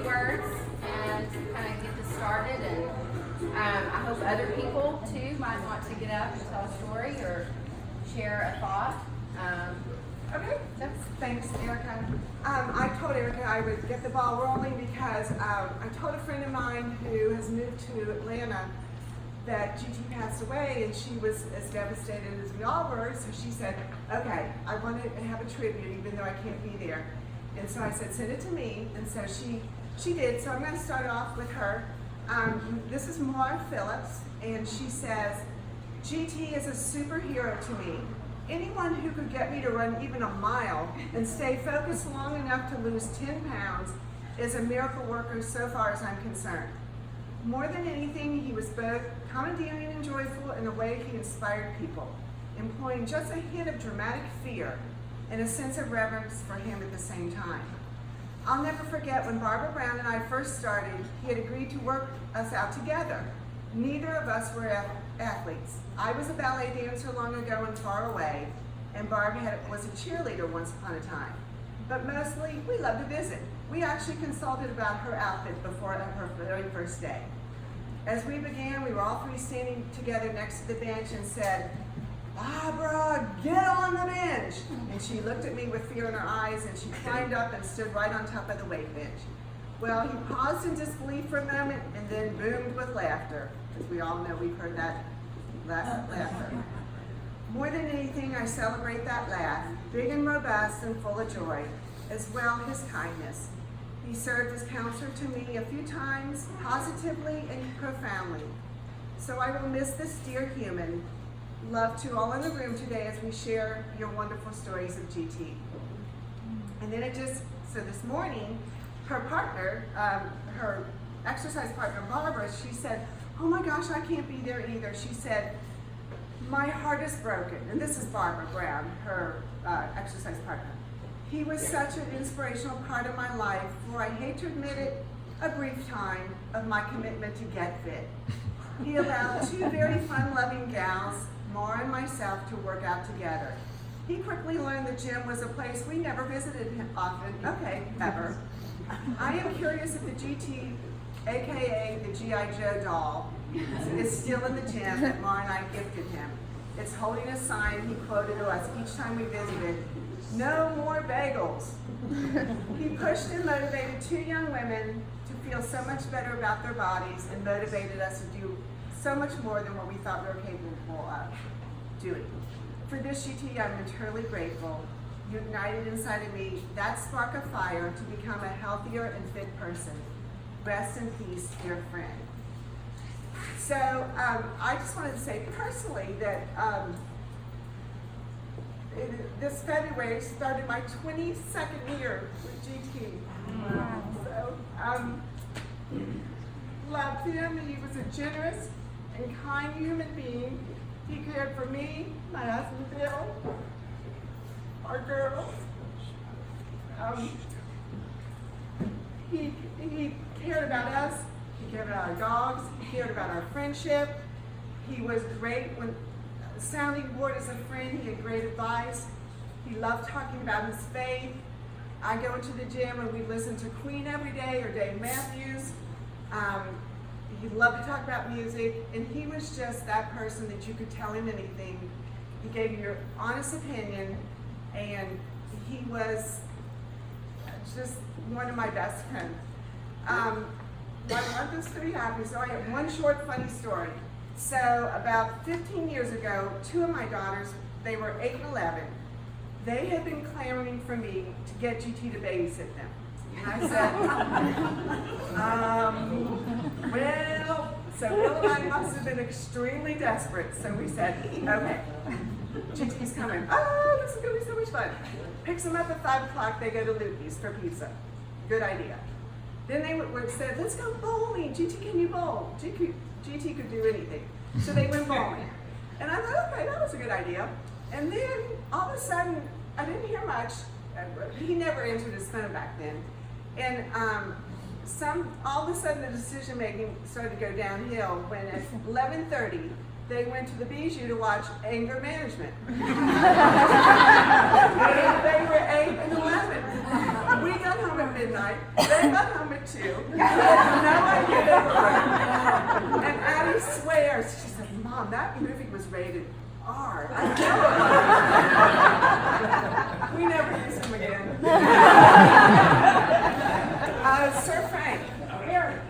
few words and kind of get this started. And I hope other people too might want to get up and tell a story or share a thought. Okay, thanks, Erica. I told Erica I would get the ball rolling because I told a friend of mine who has moved to Atlanta that GT passed away, and she was as devastated as we all were. So she said, okay, I want to have a tribute even though I can't be there. And so I said, send it to me. And so she did. So I'm going to start off with her. This is Maura Phillips, and she says, GT is a superhero to me. Anyone who could get me to run even a mile and stay focused long enough to lose 10 pounds is a miracle worker so far as I'm concerned. More than anything, he was both commandeering and joyful in the way he inspired people, employing just a hint of dramatic fear and a sense of reverence for him at the same time. I'll never forget when Barbara Brown and I first started, he had agreed to work us out together. Neither of us were athletes. I was a ballet dancer long ago and far away, and Barbara was a cheerleader once upon a time. But mostly, we loved to visit. We actually consulted about her outfit before her very first day. As we began, we were all three standing together next to the bench and said, Barbara, get on the bench! And she looked at me with fear in her eyes, and she climbed up and stood right on top of the weight bench. Well, he paused in disbelief for a moment and then boomed with laughter. As we all know, we've heard that laughter. More than anything, I celebrate that laugh, big and robust and full of joy, as well his kindness. He served as counselor to me a few times, positively and profoundly. So I will miss this dear human. Love to all in the room today as we share your wonderful stories of GT. And then so this morning, her partner, her exercise partner, Barbara, she said, oh my gosh, I can't be there either. She said, my heart is broken. And this is Barbara Brown, her exercise partner. He was such an inspirational part of my life, for I hate to admit it, a brief time of my commitment to get fit. He allowed two very fun-loving gals, Maura and myself, to work out together. He quickly learned the gym was a place we never visited often, ever. I am curious if the GT, aka the G.I. Joe doll, is still in the gym that Maura and I gifted him. It's holding a sign he quoted to us each time we visited, no more bagels. He pushed and motivated two young women to feel so much better about their bodies and motivated us to do so much more than what we thought we were capable of doing. For this, GT, I'm eternally grateful. You ignited inside of me that spark of fire to become a healthier and fit person. Rest in peace, dear friend. So I just wanted to say personally that this February started my 22nd year with GT. Wow. So loved him, and he was a generous and kind human being. He cared for me, my husband Bill, our girls. He cared about us, he cared about our dogs, he cared about our friendship. He was great when sounding board as a friend. He had great advice. He loved talking about his faith. I go into the gym and we listen to Queen every day, or Dave Matthews. He loved to talk about music, and he was just that person that you could tell him anything. He gave you your honest opinion, and he was just one of my best friends. I want this to be happy, so I have one short funny story. So about 15 years ago, two of my daughters, they were 8 and 11, they had been clamoring for me to get GT to babysit them. And I said, well, so Bill and I must have been extremely desperate. So we said, okay, GT's coming. Oh, this is going to be so much fun. Picks them up at 5 o'clock, they go to Lupi's for pizza. Good idea. Then they said, let's go bowling. GT, can you bowl? GT could do anything. So they went bowling. And I thought, okay, that was a good idea. And then all of a sudden, I didn't hear much. He never answered his phone back then. And all of a sudden, the decision making started to go downhill when at 11:30, they went to the Bijou to watch Anger Management. They were 8 and 11. We got home at midnight. right? They got home at 2. They had no idea they were right. And Addie swears, she said, Mom, that movie was rated R. I know it was. We never use him again. Sir Frank. Here.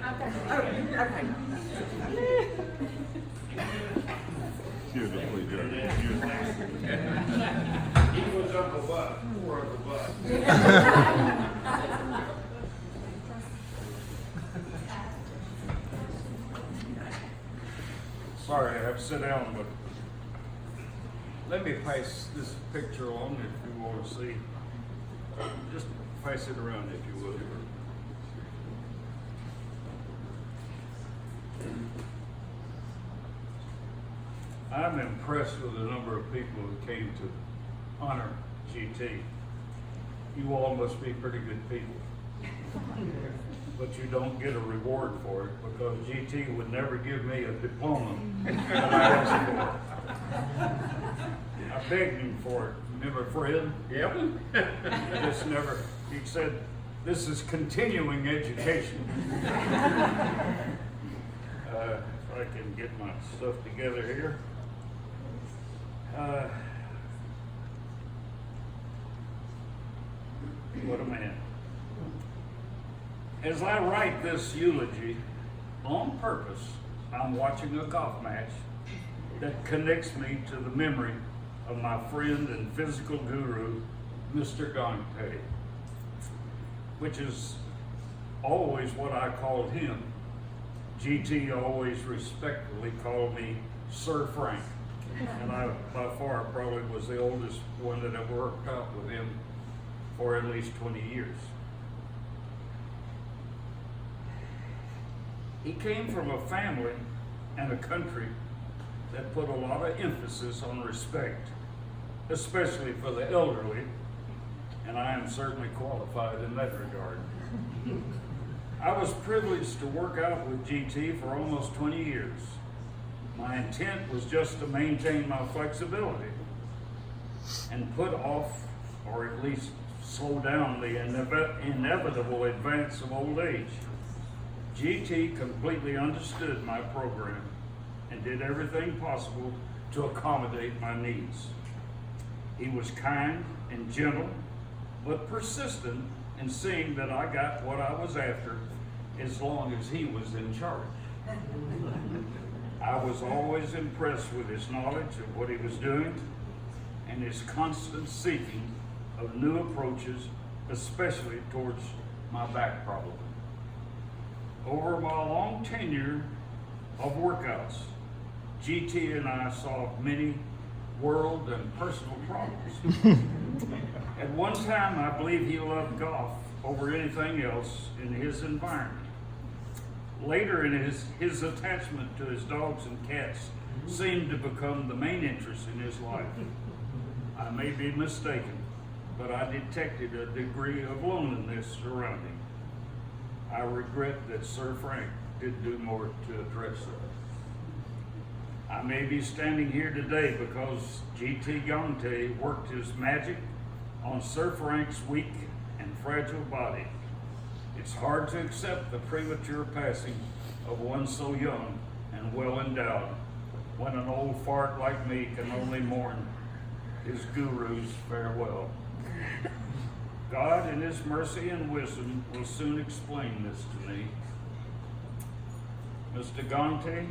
Oh, okay. Beautifully done. He was Uncle Buck, poor Uncle Buck. Sorry, I have to sit down, but let me pass this picture on if you want to see. Just pass it around if you would. I'm impressed with the number of people who came to honor GT. You all must be pretty good people. But you don't get a reward for it because GT would never give me a diploma that I asked for. I begged him for it. Remember Fred? Yep. Just never, he said, this is continuing education. If I can get my stuff together here. What a man. As I write this eulogy, on purpose, I'm watching a golf match that connects me to the memory of my friend and physical guru, Mr. Gangte, which is always what I called him. GT always respectfully called me Sir Frank. And I, by far, probably was the oldest one that ever worked out with him for at least 20 years. He came from a family and a country that put a lot of emphasis on respect, especially for the elderly, and I am certainly qualified in that regard. I was privileged to work out with GT for almost 20 years. My intent was just to maintain my flexibility and put off, or at least slow down, the inevitable advance of old age. GT completely understood my program and did everything possible to accommodate my needs. He was kind and gentle, but persistent in seeing that I got what I was after as long as he was in charge. I was always impressed with his knowledge of what he was doing and his constant seeking of new approaches, especially towards my back problem. Over my long tenure of workouts, GT and I solved many world and personal problems. At one time, I believe he loved golf over anything else in his environment. Later in his attachment to his dogs and cats seemed to become the main interest in his life. I may be mistaken, but I detected a degree of loneliness surrounding him. I regret that Sir Frank did do more to address that. I may be standing here today because GT Gangte worked his magic on Sir Frank's weak and fragile body. It's hard to accept the premature passing of one so young and well endowed when an old fart like me can only mourn his guru's farewell. God in his mercy and wisdom will soon explain this to me. Mr. Gangte,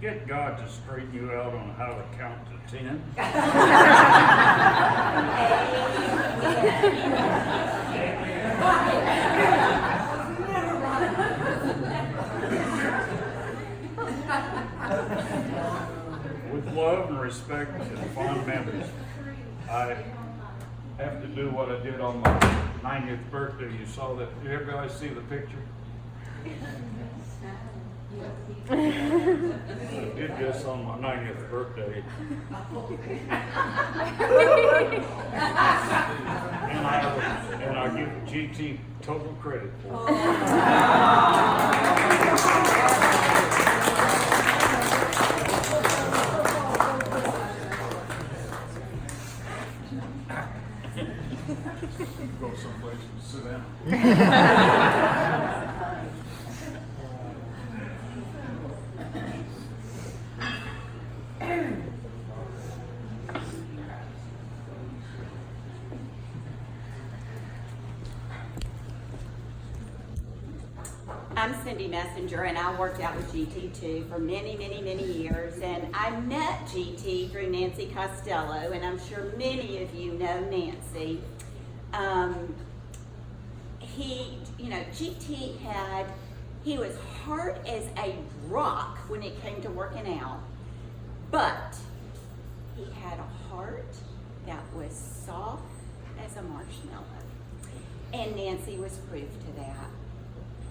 get God to straighten you out on how to count to 10. With love and respect and fond memories, I have to do what I did on my 90th birthday. You saw that. Did everybody see the picture? I did this on my 90th birthday. and I give GT total credit for it. Go someplace and sit down. I'm Cindy Messenger, and I worked out with GT too for many, many, many years. And I met GT through Nancy Costello, and I'm sure many of you know Nancy. He was hard as a rock when it came to working out, but he had a heart that was soft as a marshmallow. And Nancy was proof to that.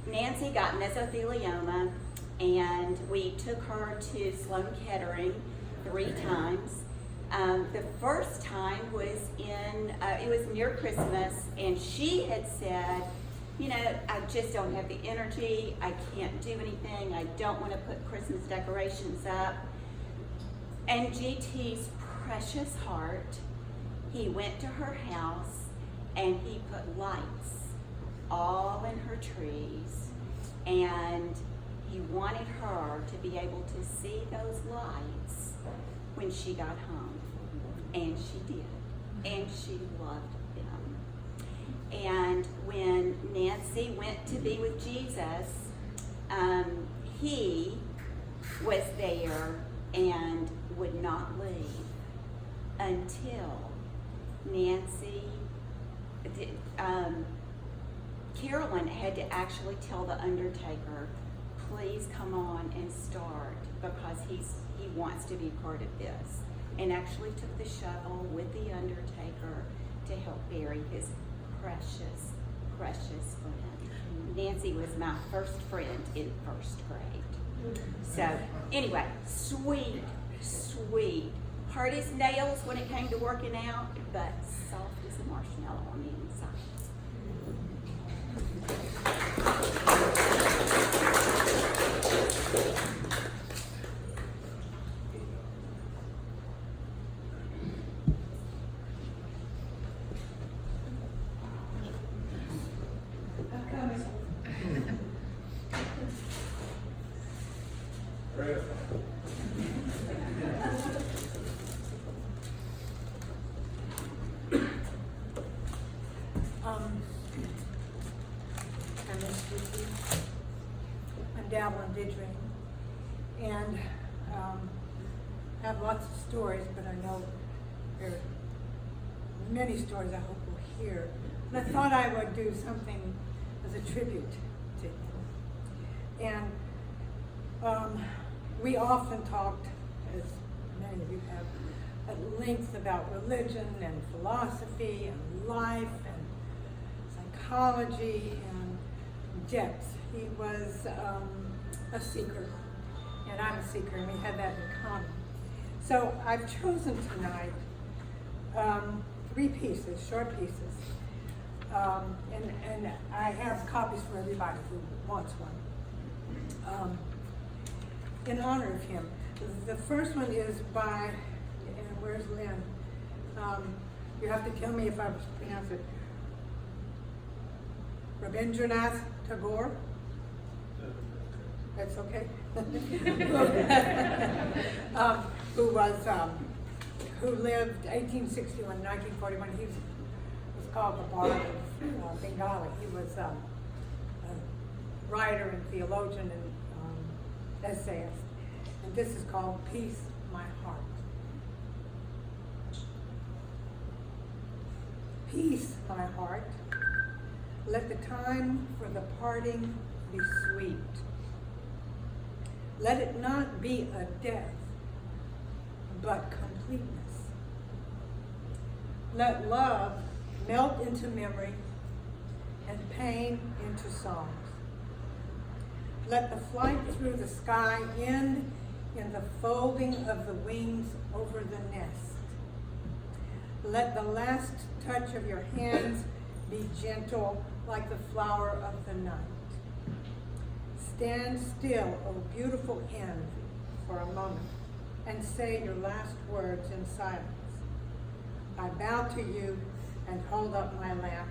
Nancy got mesothelioma, and we took her to Sloan Kettering 3 times. The first time was it was near Christmas, and she had said, you know, I just don't have the energy, I can't do anything, I don't want to put Christmas decorations up. And GT's precious heart, he went to her house and he put lights all in her trees, and he wanted her to be able to see those lights when she got home, and she did, and she loved them. And when Nancy went to be with Jesus, he was there and would not leave until Nancy Carolyn had to actually tell the undertaker, please come on and start, because he wants to be part of this, and actually took the shovel with the undertaker to help bury his precious, precious friend. Nancy was my first friend in 1st grade. So anyway, sweet, sweet, hard as nails when it came to working out, but soft as a marshmallow on the inside. I'm dabbling Didring, and have lots of stories, but I know there are many stories I hope we'll hear. And I thought I would do something as a tribute to him. And we often talked, as many of you have, at length about religion and philosophy and life and psychology and depth. He was a seeker, and I'm a seeker, and we have that in common. So I've chosen tonight 3 pieces, short pieces, and I have copies for everybody who wants one, in honor of him. The first one is by, and where's Lynn? You have to tell me if I pronounce it. Rabindranath Tagore. That's okay. Who lived 1861 to 1941. He was called the Bard of Bengali. He was a writer and theologian and essayist. And this is called Peace, My Heart. Peace, my heart. Let the time for the parting be sweet. Let it not be a death, but completeness. Let love melt into memory and pain into songs. Let the flight through the sky end in the folding of the wings over the nest. Let the last touch of your hands be gentle like the flower of the night. Stand still, O beautiful end, for a moment, and say your last words in silence. I bow to you and hold up my lamp.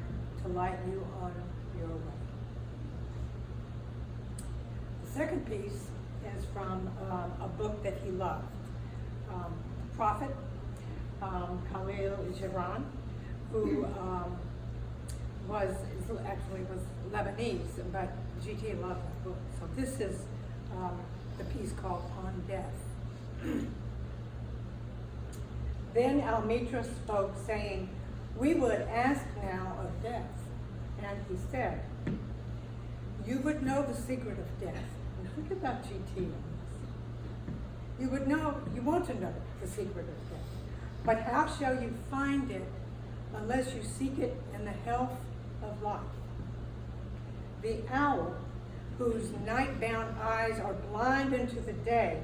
light you on your way. The second piece is from a book that he loved. Prophet Khalil Gibran, who was Lebanese, but GT loved that book. So this is the piece called On Death. Then Almitra spoke, saying, "We would ask now of death." And he said, "You would know the secret of death." And think about GT on this. You want to know the secret of death. But how shall you find it unless you seek it in the health of life? The owl, whose night-bound eyes are blind into the day,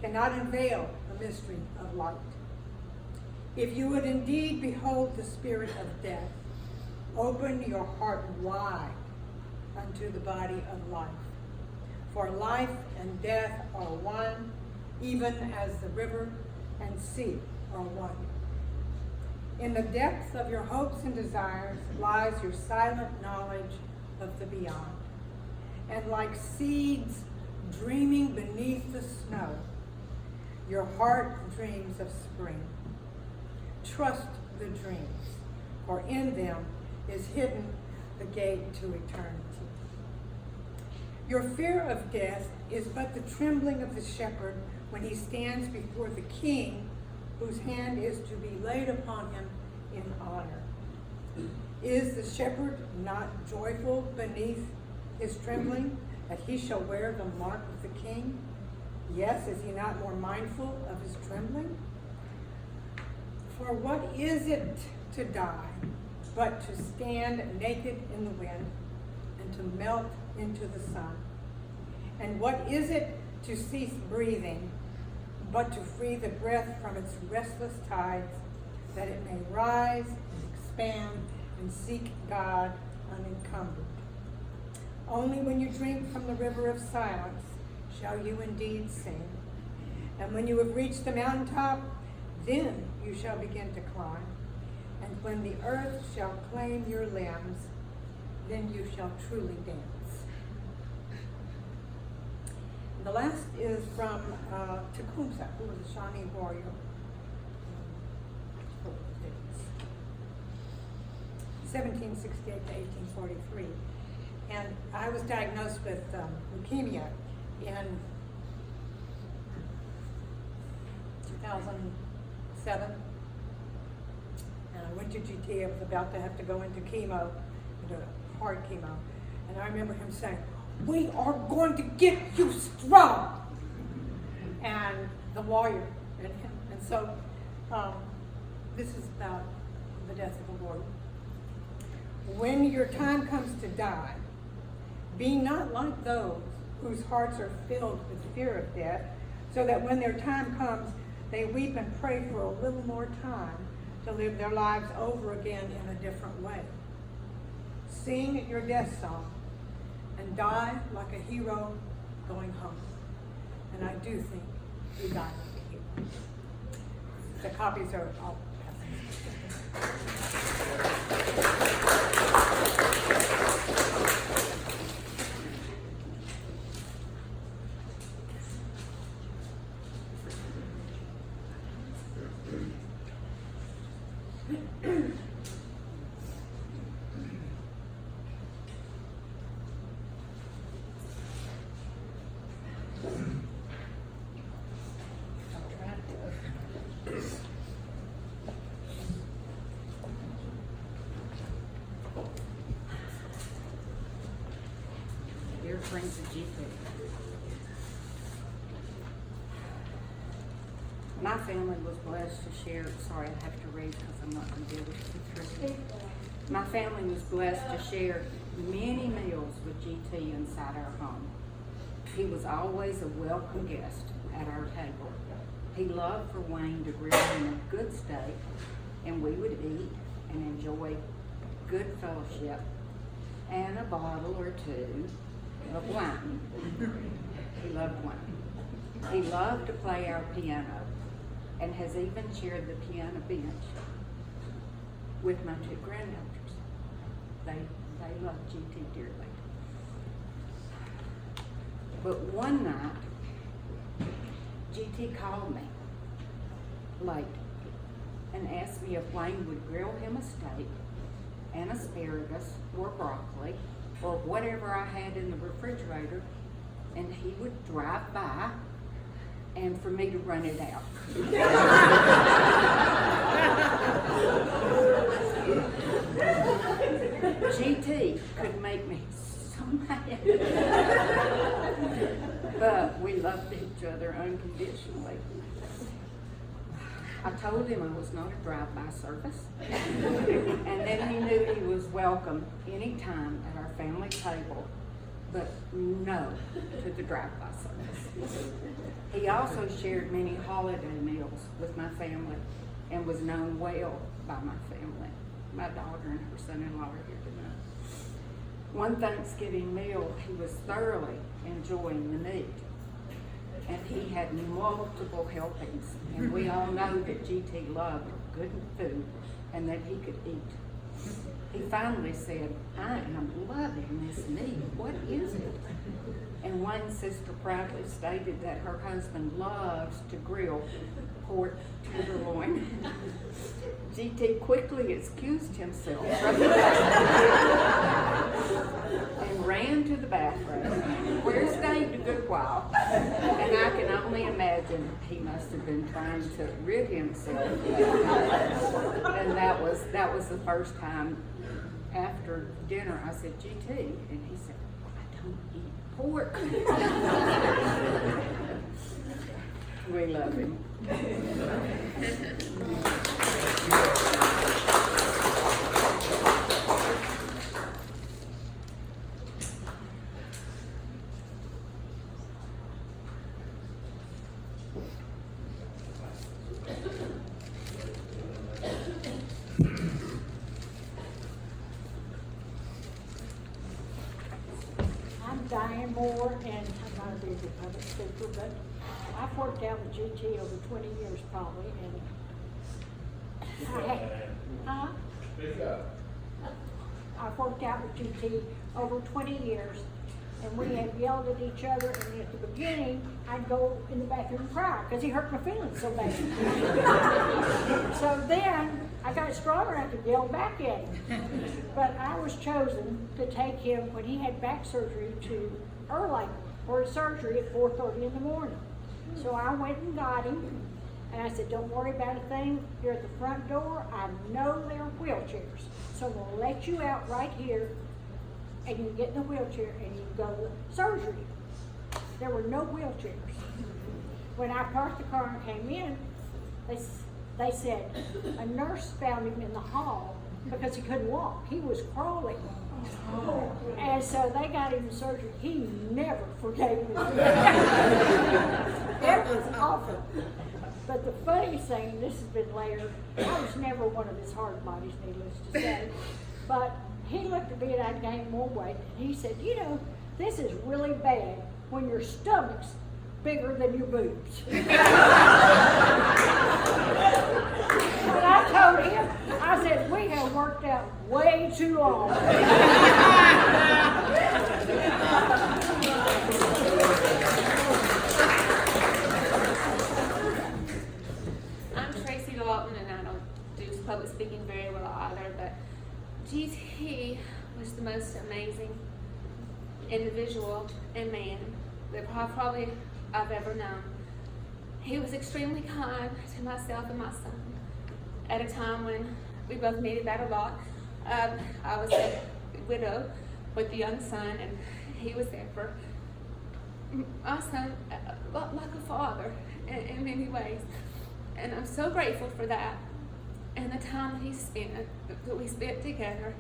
cannot unveil the mystery of light. If you would indeed behold the spirit of death, open your heart wide unto the body of life. For life and death are one, even as the river and sea are one. In the depths of your hopes and desires lies your silent knowledge of the beyond. And like seeds dreaming beneath the snow, your heart dreams of spring. Trust the dreams, for in them is hidden the gate to eternity. Your fear of death is but the trembling of the shepherd when he stands before the king, whose hand is to be laid upon him in honor. Is the shepherd not joyful beneath his trembling, that he shall wear the mark of the king? Yes, is he not more mindful of his trembling? For what is it to die but to stand naked in the wind and to melt into the sun? And what is it to cease breathing but to free the breath from its restless tides, that it may rise and expand and seek God unencumbered? Only when you drink from the river of silence shall you indeed sing. And when you have reached the mountaintop, then you shall begin to climb. And when the earth shall claim your limbs, then you shall truly dance. The last is from Tecumseh, who was a Shawnee warrior. 1768 to 1843. And I was diagnosed with leukemia in 2007. And I went to GT. I was about to have to go into chemo, into hard chemo. And I remember him saying, "We are going to get you strong." And the warrior in him. And so this is about the death of a warrior. When your time comes to die, be not like those whose hearts are filled with fear of death, so that when their time comes, they weep and pray for a little more time to live their lives over again in a different way. Sing your death song and die like a hero going home. And I do think you die like a hero. The copies are all Dear friends of GP, my family was blessed to share. Sorry, I have to read because I'm not going to be able to see through. My family was blessed to share many meals with GT inside our home. He was always a welcome guest at our table. He loved for Wayne to grill him a good steak, and we would eat and enjoy good fellowship and a bottle or two of wine. He loved wine. He loved to play our piano and has even shared the piano bench with my two granddaughters. they love GT dearly. But one night, GT called me late and asked me if Wayne would grill him a steak and asparagus or broccoli or whatever I had in the refrigerator, and he would drive by and for me to run it out. GT could make me so mad. But we loved each other unconditionally. I told him I was not a drive-by service. And then he knew he was welcome anytime at our family table, but no to the drive-by service. He also shared many holiday meals with my family and was known well by my family. My daughter and her son-in-law are here tonight. One Thanksgiving meal, he was thoroughly enjoying the meat. And he had multiple helpings. And we all know that GT loved good food and that he could eat. He finally said, I am loving this meat. What is it? And one sister proudly stated that her husband loves to grill pork tenderloin. GT quickly excused himself from the and ran to the bathroom, where he stayed a good while. And I can only imagine he must have been trying to rid himself. And that was the first time after dinner I said, GT, and he said, I don't eat pork. We love him. I'm Diane Moore, and I'm not a very good public speaker, but I've worked out with GT over 20 years probably, and I've worked out with GT over 20 years, and we have yelled at each other, and at the beginning, I'd go in the bathroom and cry, because he hurt my feelings so bad. So then, I got stronger, I could yell back at him. But I was chosen to take him, when he had back surgery, to Early for his surgery at 4:30 in the morning. So I went and got him, and I said, don't worry about a thing. You're at the front door. I know there are wheelchairs. So I'm gonna let you out right here, and you get in the wheelchair, and you go to surgery. There were no wheelchairs. When I parked the car and came in, they said a nurse found him in the hall because he couldn't walk. He was crawling. And so they got him in surgery. He never forgave me. It was awful. But the funniest thing, this has been later, I was never one of his hard bodies, needless to say. But he looked at me and I'd gained more weight. And he said, you know, this is really bad when your stomach's bigger than your boobs. But I told him, I said, we have worked out way too long. I'm Tracy Dalton, and I don't do public speaking very well either, but GT was the most amazing individual and man that probably I've ever known. He was extremely kind to myself and my son at a time when we both needed that a lot. I was a widow with a young son, and he was there for my son like a father in many ways. And I'm so grateful for that and the time that we spent together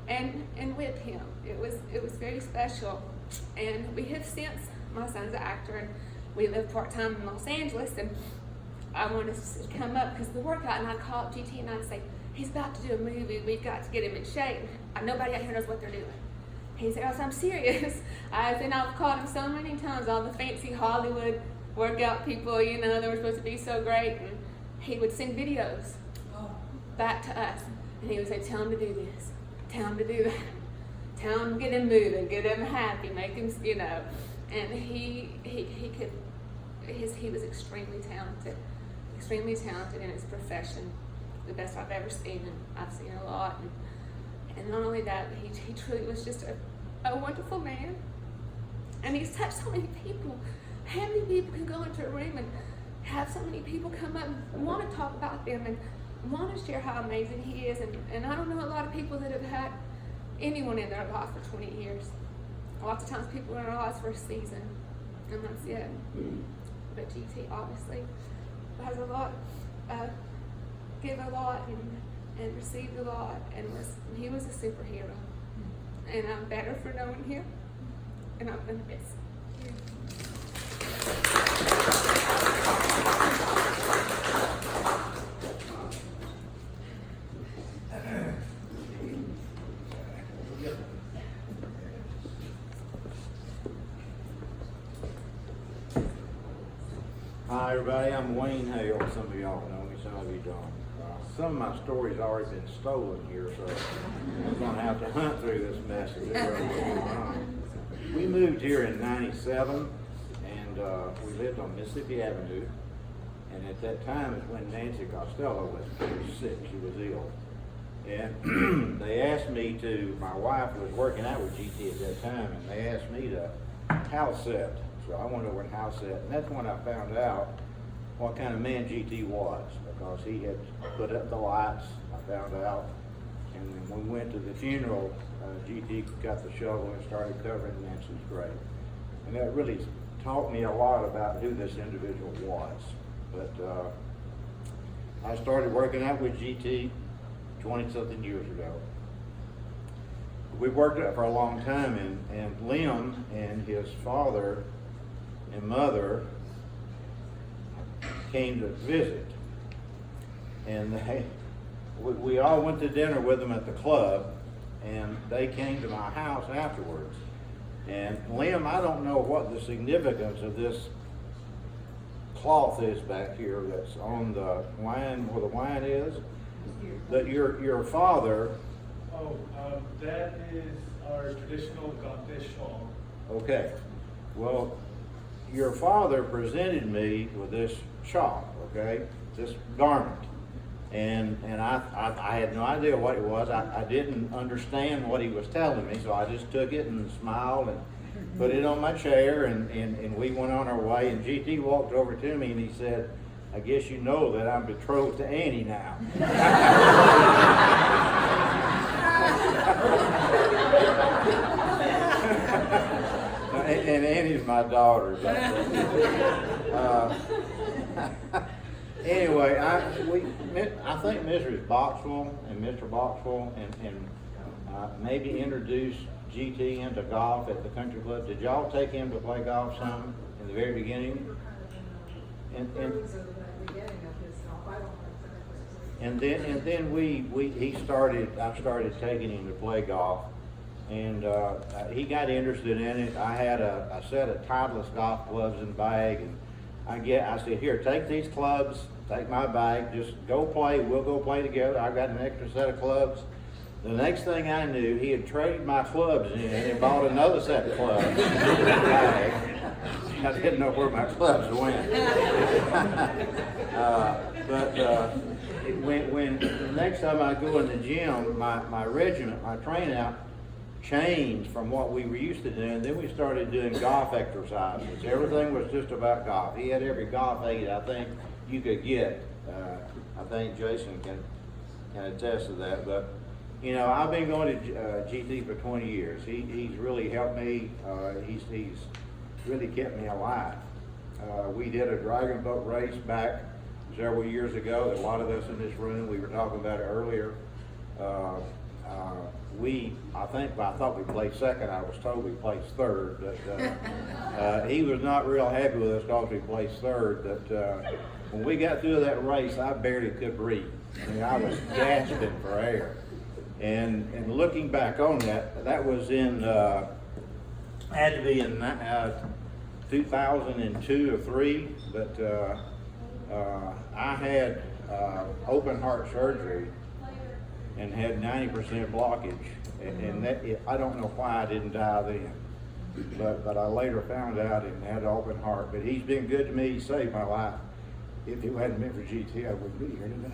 and with him. It was very special. And we have since, my son's an actor, and we live part-time in Los Angeles, and I wanted to come up because of the workout, and I'd call up GT and I'd say, he's about to do a movie, we've got to get him in shape. Nobody out here knows what they're doing. He said, oh, I'm serious. And I've called him so many times, all the fancy Hollywood workout people, you know, they were supposed to be so great, and he would send videos back to us, and he would say, tell him to do this, tell him to do that. Tell him, get him moving, get him happy, make him, you know. And he was extremely talented in his profession, the best I've ever seen, and I've seen a lot. And not only that, but he truly was just a wonderful man. And he's touched so many people. How many people can go into a room and have so many people come up and want to talk about them and want to share how amazing he is? And I don't know a lot of people that have had anyone in their life for 20 years. Lots of times people are in our lives for a season, and that's it. But GT obviously has a lot, give a lot and received a lot, and he was a superhero. And I'm better for knowing him, and I'm going to miss him. Hi everybody, I'm Wayne Hale. Some of y'all know me, some of you don't. Some of my stories already been stolen here, so I'm gonna have to hunt through this mess. We moved here in '97, and we lived on Mississippi Avenue. And at that time is when Nancy Costello was pretty sick. She was ill, and they asked me to. My wife was working out with GT at that time, and they asked me to house sit. So I went over and house sat, and that's when I found out what kind of man GT was, because he had put up the lights. I found out, and when we went to the funeral, GT got the shovel and started covering Nancy's grave, and that really taught me a lot about who this individual was. But I started working out with GT 20-something years ago. We worked out for a long time, and Liam and his father and mother came to visit, and we all went to dinner with them at the club, and they came to my house afterwards. And Liam, I don't know what the significance of this cloth is back here that's on the wine, where the wine is, that your father. Oh, that is our traditional Gangte shawl. Okay, well, your father presented me with this shawl, okay, this garment, and I had no idea what it was. I didn't understand what he was telling me, so I just took it and smiled and put it on my chair, and we went on our way. And GT walked over to me and he said, "I guess you know that I'm betrothed to Annie now." And Annie's my daughter. Anyway, I think Mrs. Boxwell and Mr. Boxwell and maybe introduced GT into golf at the country club. Did y'all take him to play golf some in the very beginning? And then I started taking him to play golf, and he got interested in it. I had a set of Titleist golf clubs in the bag, and I said, "Here, take these clubs, take my bag, just go play. We'll go play together." I got an extra set of clubs. The next thing I knew, he had traded my clubs in and bought another set of clubs in the bag. I didn't know where my clubs went. When the next time I go in the gym, my regiment, my train out changed from what we were used to doing. Then we started doing golf exercises. Everything was just about golf. He had every golf aid I think you could get. I think Jason can attest to that. But you know, I've been going to GT for 20 years. He's really helped me. He's really kept me alive. We did a dragon boat race back several years ago. A lot of us in this room, we were talking about it earlier. I thought we placed second. I was told we placed third, but he was not real happy with us because we placed third. But when we got through that race, I barely could breathe. I mean, I was gasping for air. And looking back on that, that was in had to be in 2002 or 3. But I had open heart surgery and had 90% blockage. And that, I don't know why I didn't die then. But I later found out and had an open heart. But he's been good to me. He saved my life. If it hadn't been for GT, I wouldn't be here today.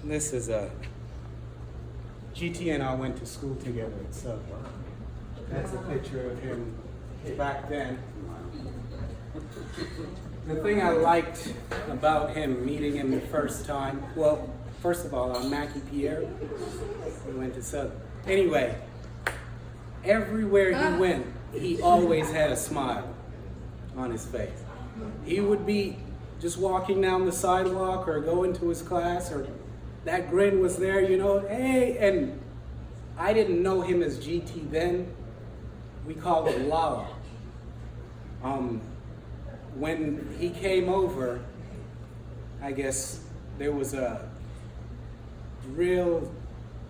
This is GT and I went to school together, so that's a picture of him back then. The thing I liked about him, meeting him the first time, well, first of all, I'm Mackie Pierre. We went to Southern. Anyway, everywhere he went, he always had a smile on his face. He would be just walking down the sidewalk or going to his class, or that grin was there, you know, hey, and I didn't know him as GT then. We called him Lala. When he came over, I guess there was a real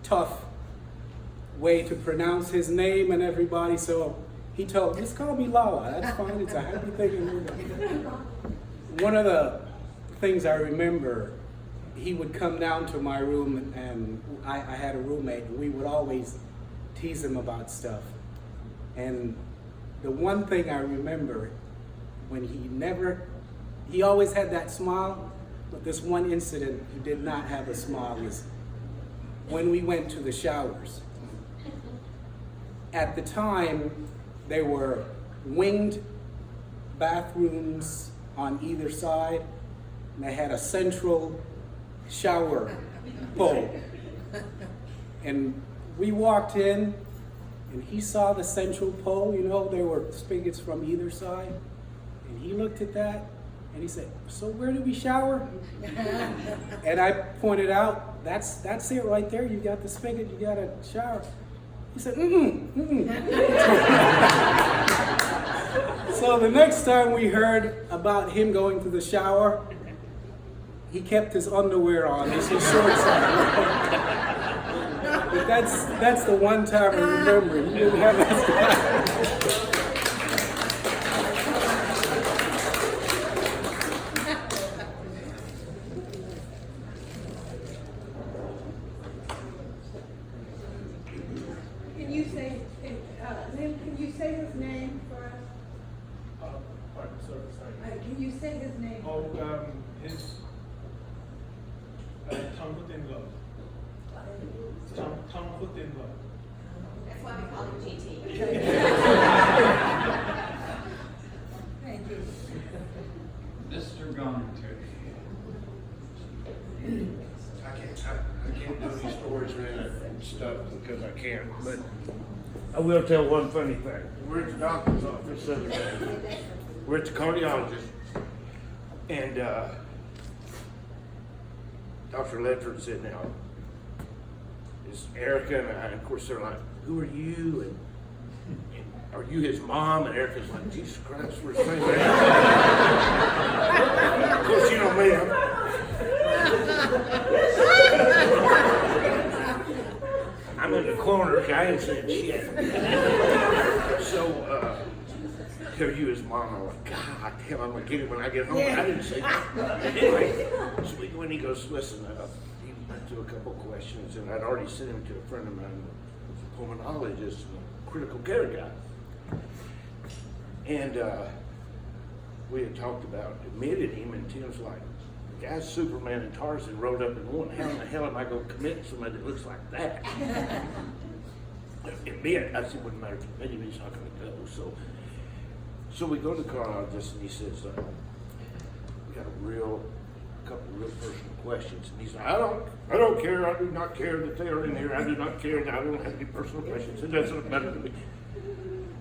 tough way to pronounce his name and everybody, so he told, just call me Lala, that's fine, it's a happy thing. One of the things I remember, he would come down to my room, and I had a roommate, and we would always tease him about stuff. And the one thing I remember, when he always had that smile, but this one incident he did not have a smile was when we went to the showers. At the time, there were winged bathrooms on either side, and they had a central shower bowl. And we walked in, and he saw the central pole, you know, there were spigots from either side. And he looked at that, and he said, so where do we shower? And I pointed out, that's it right there, you got the spigot, you got a shower. He said, So the next time we heard about him going to the shower, he kept his underwear on, his shorts on. But that's the one time I remember. He didn't have that. Can you say his name for us? Pardon, sorry. Can you say his name? Oh, his Thangkhotinlal. Thangkhotinlal. That's why we call him GT. Thank you. Mr. Gangte. I can't do these stories and stuff because I can't, but I will tell one funny thing. We're at the doctor's office the other day. We're at the cardiologist, and Dr. Ledford sitting down. It's Erica and I, and of course they're like, who are you? And are you his mom? And Erica's like, Jesus Christ, we're the same age. Of course, you know me. I'm in the corner, I ain't saying shit. So, are you his mom? I'm like, God damn, I'm gonna get him when I get home. I didn't say that. Anyway, so we go in, he goes, listen, he went through a couple questions, and I'd already sent him to a friend of mine, a pulmonologist, a critical care guy. And we had talked about admitting him, and Tim's like, the guy's Superman and Tarzan rolled up in one. How in the hell am I going to commit to somebody that looks like that? Admit, I said, wouldn't matter to me, he's not going to go. So we go to the cardiologist, and he says, we got a couple of real personal questions. And he's like, I don't care. I do not care that they are in here. I do not care that I don't have any personal questions. It doesn't matter to me.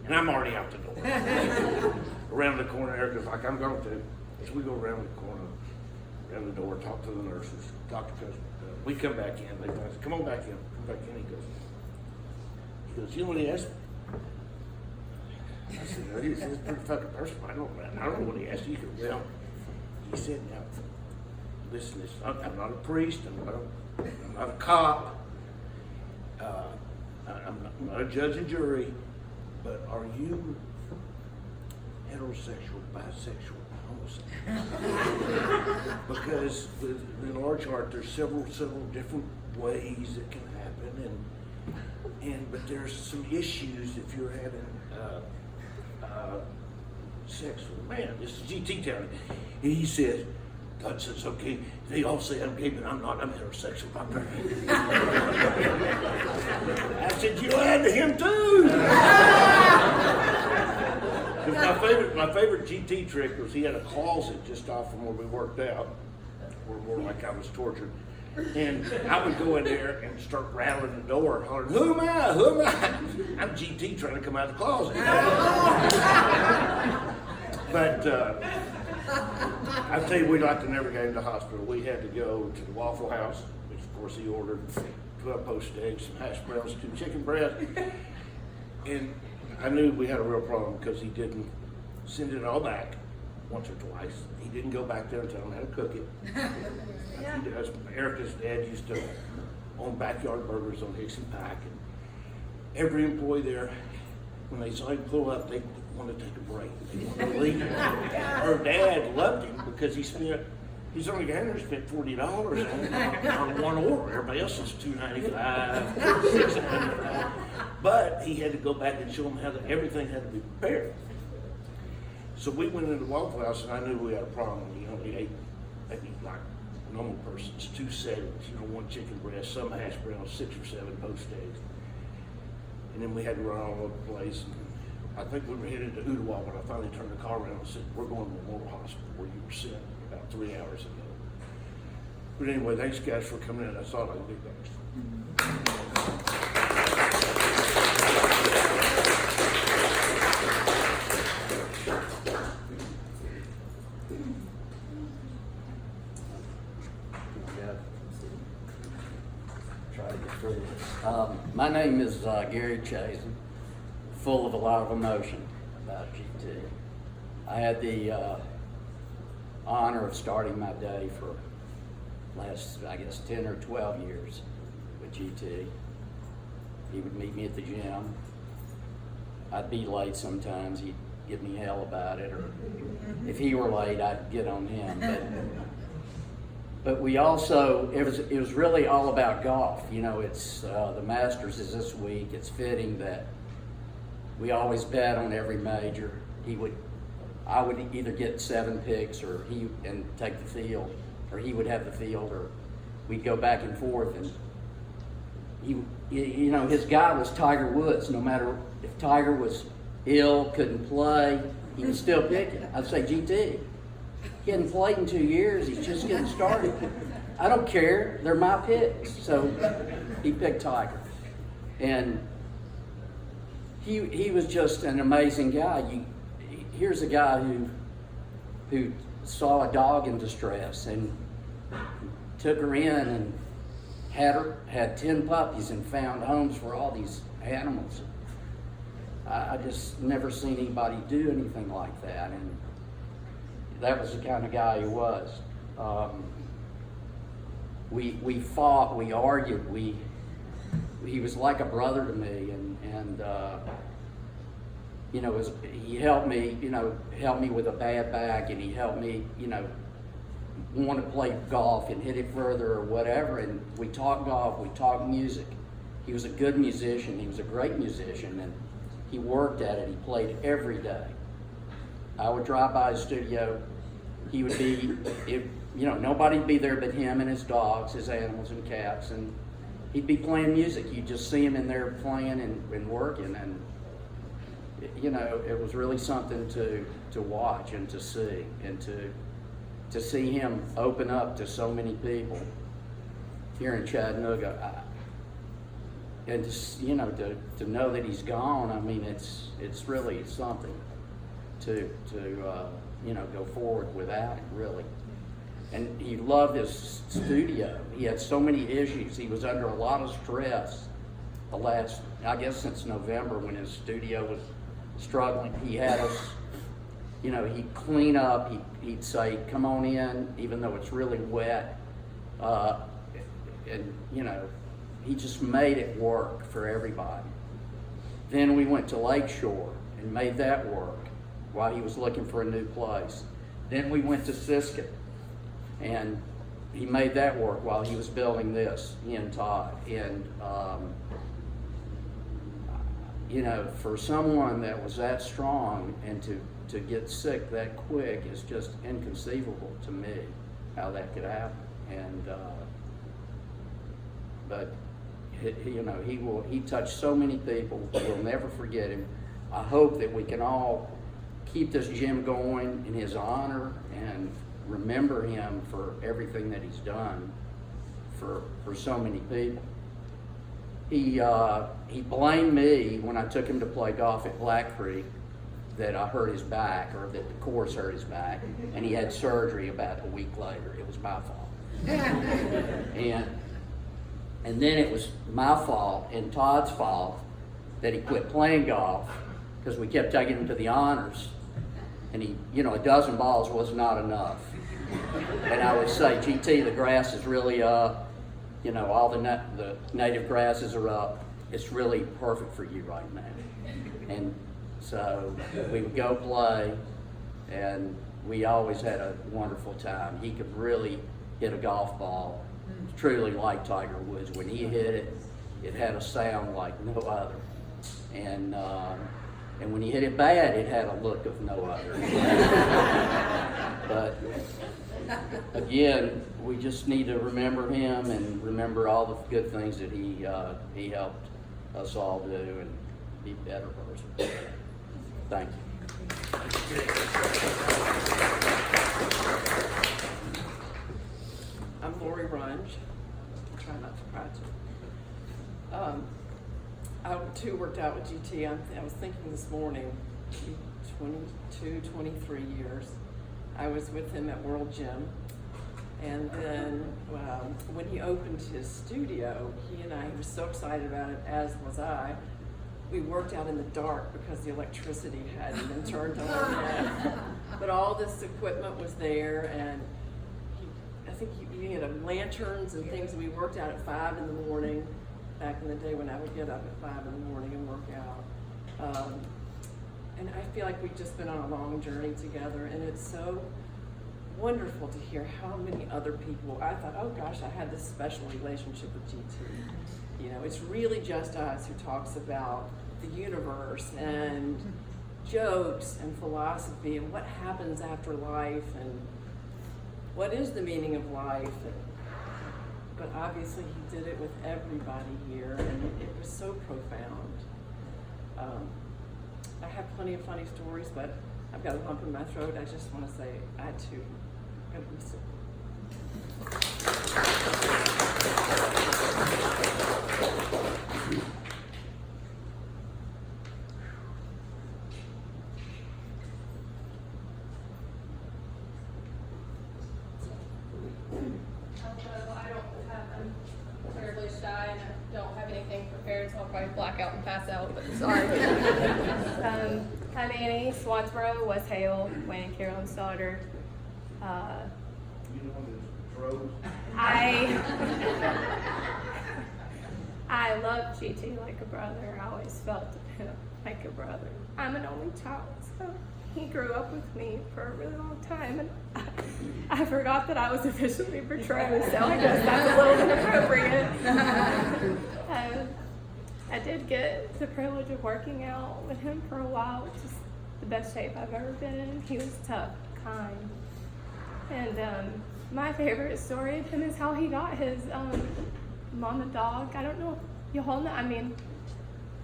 And I'm already out the door. Around the corner, Erica's like, I'm going to. As we go around the corner, around the door, talk to the nurses, talk to customers. We come back in, they say, come on back in, come back in. He goes, you know what he asked me? I said, no, he's a pretty fucking person. I don't know what he asked you. He goes, well, he said, now, listen, I'm not a priest, I'm not a cop, I'm not a judge and jury, but are you heterosexual, bisexual, homosexual? Because in large art, there's several different ways it can happen, but there's some issues if you're having sex with a man. This is GT telling me. And he says, God says, okay, they all say I'm gay, but I'm not. I'm heterosexual. I'm married. I said, you lied to him too. Because my favorite GT trick was he had a closet just off from where we worked out, where more like I was tortured. And I would go in there and start rattling the door and hollering, who am I? Who am I? I'm GT trying to come out of the closet. But I tell you, we like to never get into the hospital. We had to go to the Waffle House, which of course he ordered 12 poached eggs, some hash browns, 2 chicken breasts. And I knew we had a real problem because he didn't send it all back once or twice. He didn't go back there and tell him how to cook it. Like he does. Erica's dad used to own Backyard Burgers on Hickson Pike. And every employee there, when they saw him pull up, they wanted to take a break. They wanted to leave. Her dad loved him because he's only got to spend $40 on one order. Everybody else is $2.95, $6.95. But he had to go back and show them how everything had to be prepared. So we went into the Waffle House and I knew we had a problem. We only ate maybe like normal persons, 2 salads, 1 chicken breast, some hash browns, 6 or 7 poached eggs. And then we had to run all over the place. And I think we were headed to Ottawa when I finally turned the car around and said, we're going to Memorial Hospital where you were sent about 3 hours ago. But anyway, thanks guys for coming in. That's all I do, thanks. My name is Gary Chazen, full of a lot of emotion about GT. I had the honor of starting my day for last, I guess, 10 or 12 years with GT. He would meet me at the gym. I'd be late sometimes. He'd give me hell about it, or if he were late, I'd get on him. But we also, it was really all about golf. It's the Masters is this week. It's fitting that we always bet on every major. I would either get 7 picks, or and take the field, or he would have the field, or we'd go back and forth. And his guy was Tiger Woods. No matter if Tiger was ill, couldn't play, he was still picking. I'd say GT. He hadn't played in 2 years. He's just getting started. I don't care. They're my picks. So he picked Tiger. And he was just an amazing guy. Here's a guy who saw a dog in distress and took her in and had 10 puppies and found homes for all these animals. I just never seen anybody do anything like that. And that was the kind of guy he was. We fought, we argued, he was like a brother to me, and he helped me, with a bad back, and he helped me, want to play golf and hit it further or whatever. And we talked golf, we talked music. He was a good musician, he was a great musician, and he worked at it. He played every day. I would drive by his studio. He would be, nobody'd be there but him and his dogs, his animals and cats, and he'd be playing music. You'd just see him in there playing and working, and it was really something to watch and to see, and to see him open up to so many people here in Chattanooga. And just, to know that he's gone, I mean, it's really something to go forward without him, really. And he loved his studio. He had so many issues. He was under a lot of stress the last, I guess since November when his studio was struggling. He had us, he'd clean up, he'd say, come on in, even though it's really wet. And he just made it work for everybody. Then we went to Lakeshore and made that work while he was looking for a new place. Then we went to Siskett, and he made that work while he was building this, he and Todd. And, for someone that was that strong and to get sick that quick is just inconceivable to me, how that could happen. And, but he touched so many people. We'll never forget him. I hope that we can all keep this gym going in his honor and remember him for everything that he's done for so many people. He blamed me when I took him to play golf at Black Creek that I hurt his back, or that the course hurt his back, and he had surgery about a week later. It was my fault. And then it was my fault and Todd's fault that he quit playing golf because we kept taking him to the honors. And he, a dozen balls was not enough. And I would say, GT, the grass is really up. All the native grasses are up. It's really perfect for you right now. And so we would go play, and we always had a wonderful time. He could really hit a golf ball, truly like Tiger Woods. When he hit it, it had a sound like no other. And when he hit it bad, it had a look of no other. But again, we just need to remember him and remember all the good things that he helped us all do and be a better person. Thank you. I'm Lori Runge. Try not to cry too. I too worked out with GT. I was thinking this morning, 22, 23 years. I was with him at World Gym. And then when he opened his studio, he was so excited about it, as was I. We worked out in the dark because the electricity hadn't been turned on yet. But all this equipment was there, and I think he had lanterns and things. We worked out at 5 in the morning, back in the day when I would get up at 5 in the morning and work out. And I feel like we've just been on a long journey together, and it's so wonderful to hear how many other people. I thought, oh gosh, I had this special relationship with GT. It's really just us who talks about the universe and jokes and philosophy and what happens after life and what is the meaning of life. But obviously he did it with everybody here, and it was so profound. I have plenty of funny stories, but I've got a lump in my throat. I just want to say I too am gonna miss it. Shy and I don't have anything prepared, so I'll probably black out and pass out, but sorry. I'm Annie, Swansboro, West Hale, Wayne and Carolyn's daughter. I love GT like a brother. I always felt him like a brother. I'm an only child, so he grew up with me for a really long time, and I forgot that I was officially betrothed, so I guess that's a little inappropriate. I did get the privilege of working out with him for a while, which is the best shape I've ever been in. He was tough, kind. And my favorite story of him is how he got his mama dog. I don't know if you all know. I mean,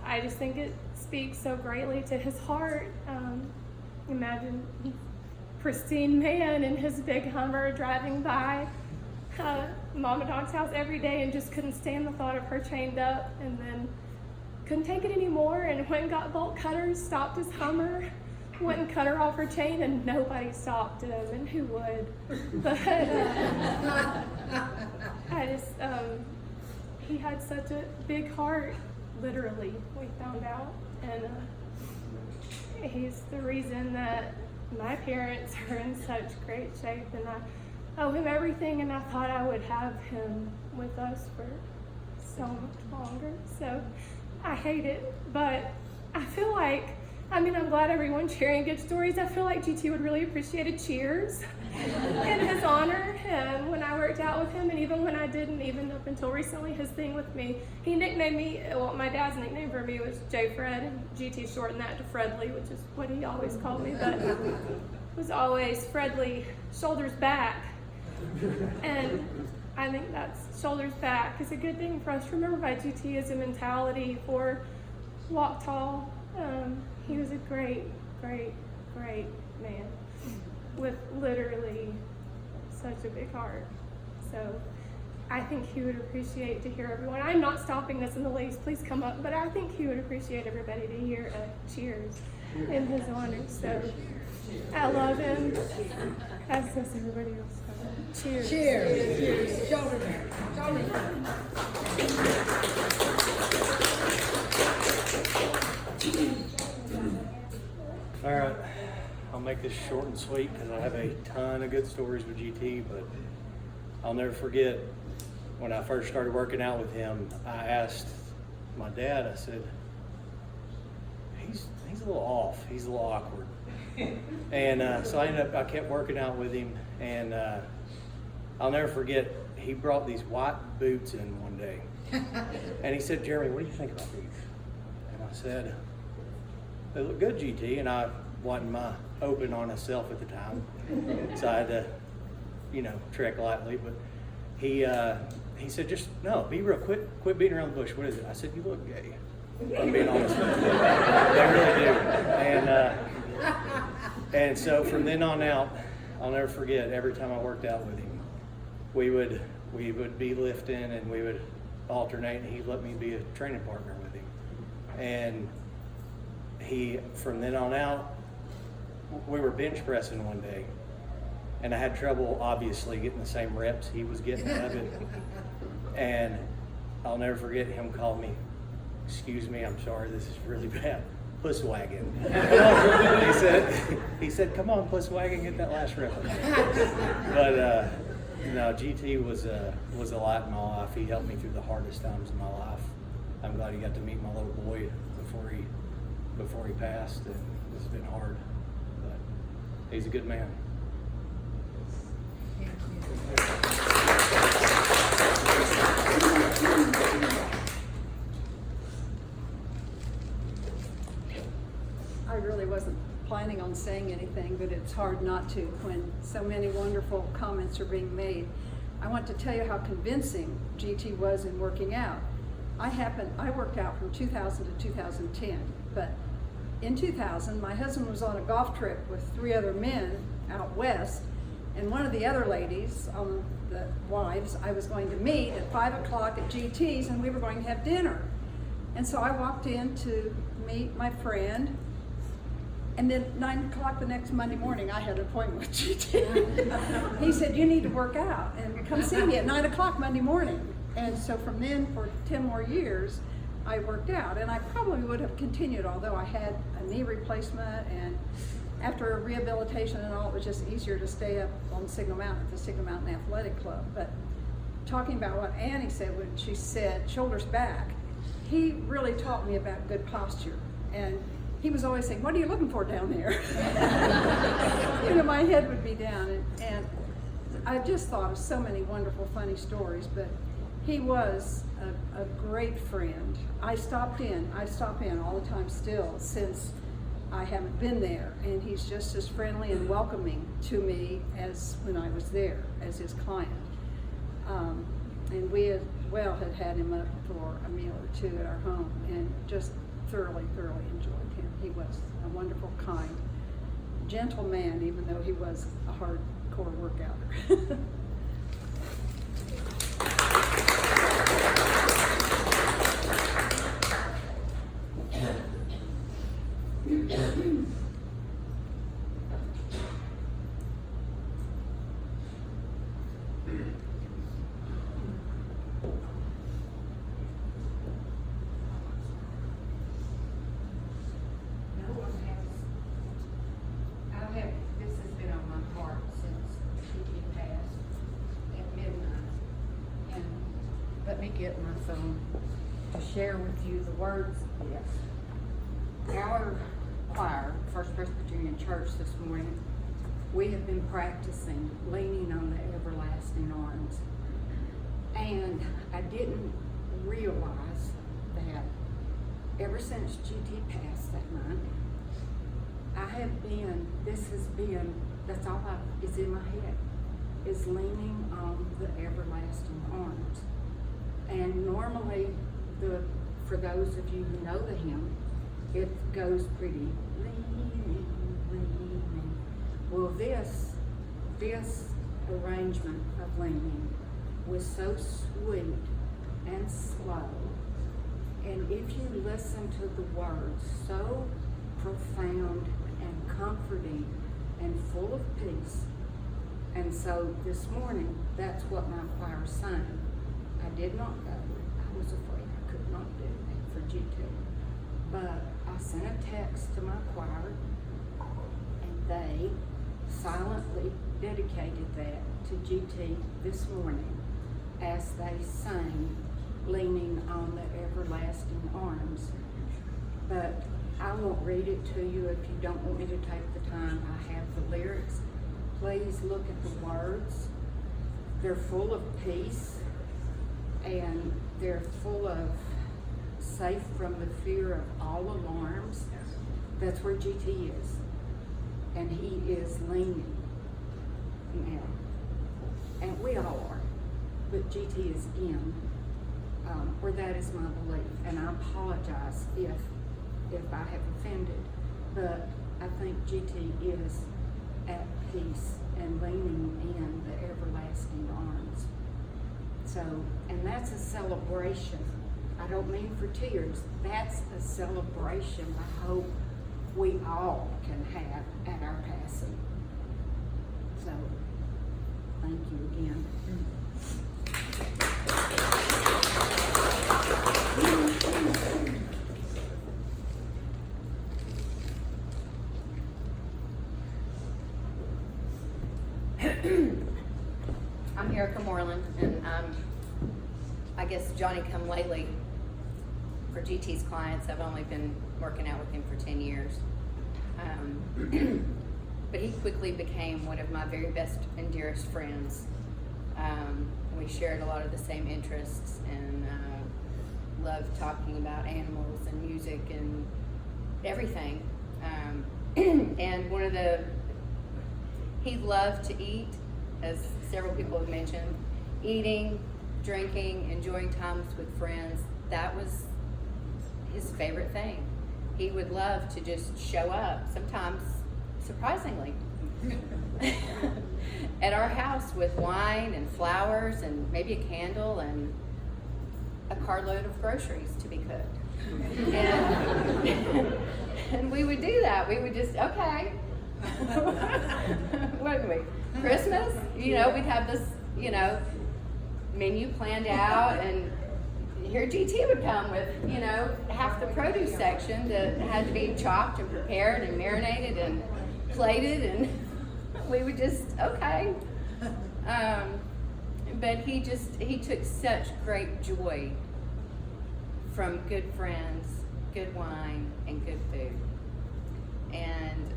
I just think it speaks so greatly to his heart. Imagine pristine man in his big Hummer driving by Mama Dog's house every day and just couldn't stand the thought of her chained up, and then couldn't take it anymore and went and got bolt cutters, stopped his Hummer, went and cut her off her chain, and nobody stopped him, and who would? But I just, he had such a big heart, literally, we found out, and he's the reason that my parents are in such great shape, and I owe him everything, and I thought I would have him with us for so much longer. So I hate it, but I feel like, I'm glad everyone's sharing good stories. I feel like GT would really appreciate a cheers in his honor when I worked out with him, and even when I didn't, even up until recently, his thing with me, he nicknamed me, well, my dad's nickname for me was J. Fred, and GT shortened that to Fredly, which is what he always called me, but it was always Fredly, shoulders back. And I think that's shoulders back is a good thing for us to remember by GT as a mentality for walk tall. He was a great, great, great man with literally such a big heart. So I think he would appreciate to hear everyone. I'm not stopping this in the least, please come up, but I think he would appreciate everybody to hear a cheers in his honor. So I love him, as does everybody else. Cheers. Cheers. Cheers. Shoulder back. Shoulder back. All right, I'll make this short and sweet because I have a ton of good stories with GT, but I'll never forget when I first started working out with him, I asked my dad, I said, he's a little off, he's a little awkward. And so I kept working out with him, and I'll never forget, he brought these white boots in one day. And he said, Jeremy, what do you think about these? And I said, they look good, GT, and I wasn't my open honest self at the time, so I had to, tread lightly. But he said, just no, be real, quit beating around the bush. What is it? I said, you look gay. I'm being honest with you. They really do. And so from then on out, I'll never forget. Every time I worked out with him, we would be lifting and we would alternate, and he'd let me be a training partner with him. And from then on out, we were bench pressing one day, and I had trouble, obviously, getting the same reps he was getting out of it. And I'll never forget him calling me, excuse me, I'm sorry, this is really bad, puss wagon. he said, come on, puss wagon, get that last rep. But no, GT was a light in my life. He helped me through the hardest times in my life. I'm glad he got to meet my little boy before he passed, and it's been hard, but he's a good man. I really wasn't planning on saying anything, but it's hard not to when so many wonderful comments are being made. I want to tell you how convincing GT was in working out. I worked out from 2000 to 2010, but in 2000, my husband was on a golf trip with 3 other men out west, and one of the other ladies, the wives, I was going to meet at 5 o'clock at GT's, and we were going to have dinner. And so I walked in to meet my friend, and then 9 o'clock the next Monday morning, I had an appointment with GT. He said, you need to work out, and come see me at 9 o'clock Monday morning. And so from then, for 10 more years, I worked out, and I probably would have continued, although I had a knee replacement, and after rehabilitation and all, it was just easier to stay up on Signal Mountain at the Signal Mountain Athletic Club. But talking about what Annie said when she said shoulders back, he really taught me about good posture. And he was always saying, what are you looking for down there? My head would be down, and I just thought of so many wonderful, funny stories, but he was a great friend. I stop in all the time still, since I haven't been there, and he's just as friendly and welcoming to me as when I was there as his client. And we as well had him up for a meal or two at our home, and just thoroughly enjoyed him. He was a wonderful, kind, gentle man, even though he was a hardcore workouter. let me get my phone to share with you the words of this. Our choir, First Presbyterian Church this morning, we have been practicing leaning on the everlasting arms. And I didn't realize that ever since GT passed that night, that's all is in my head, is leaning on the everlasting arms. And normally, for those of you who know the hymn, it goes pretty leaning, leaning. Well, this arrangement of leaning was so sweet and slow. And if you listen to the words, so profound and comforting and full of peace. And so this morning, that's what my choir sang. I did not go. I was afraid I could not do that for GT. But I sent a text to my choir, and they silently dedicated that to GT this morning as they sang, leaning on the everlasting arms. But I won't read it to you if you don't want me to take the time. I have the lyrics. Please look at the words. They're full of peace, and they're full of safe from the fear of all alarms. That's where GT is. And he is leaning now. And we all are. But GT is in, or that is my belief. And I apologize if I have offended. But I think GT is at peace and leaning in the everlasting arms. So, and that's a celebration. I don't mean for tears. That's a celebration I hope we all can have at our passing. So, thank you again. I'm Erica Moreland, and I guess Johnny come lately for GT's clients. I've only been working out with him for 10 years. But he quickly became one of my very best and dearest friends. We shared a lot of the same interests and loved talking about animals and music and everything. And he loved to eat, as several people have mentioned. Eating, drinking, enjoying times with friends, that was his favorite thing. He would love to just show up, sometimes surprisingly, at our house with wine and flowers and maybe a candle and a carload of groceries to be cooked. And we would do that. We would just, okay. Wouldn't we? Christmas, we'd have this, menu planned out, and here GT would come with, half the produce section that had to be chopped and prepared and marinated and plated, and we would just, okay. But he took such great joy from good friends, good wine, and good food. And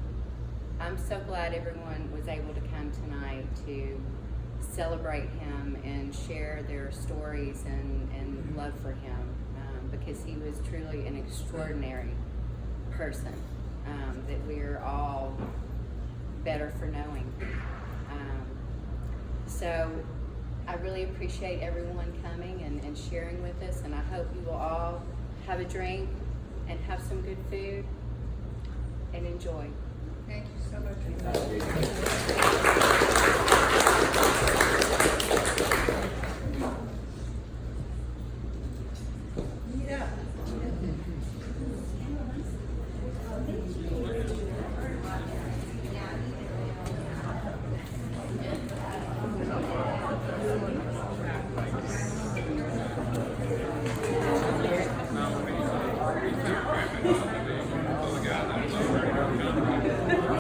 I'm so glad everyone was able to come tonight to celebrate him and share their stories and love for him, because he was truly an extraordinary person that we are all better for knowing. So I really appreciate everyone coming and sharing with us, and I hope you will all have a drink and have some good food and enjoy. Thank you so much. Yeah.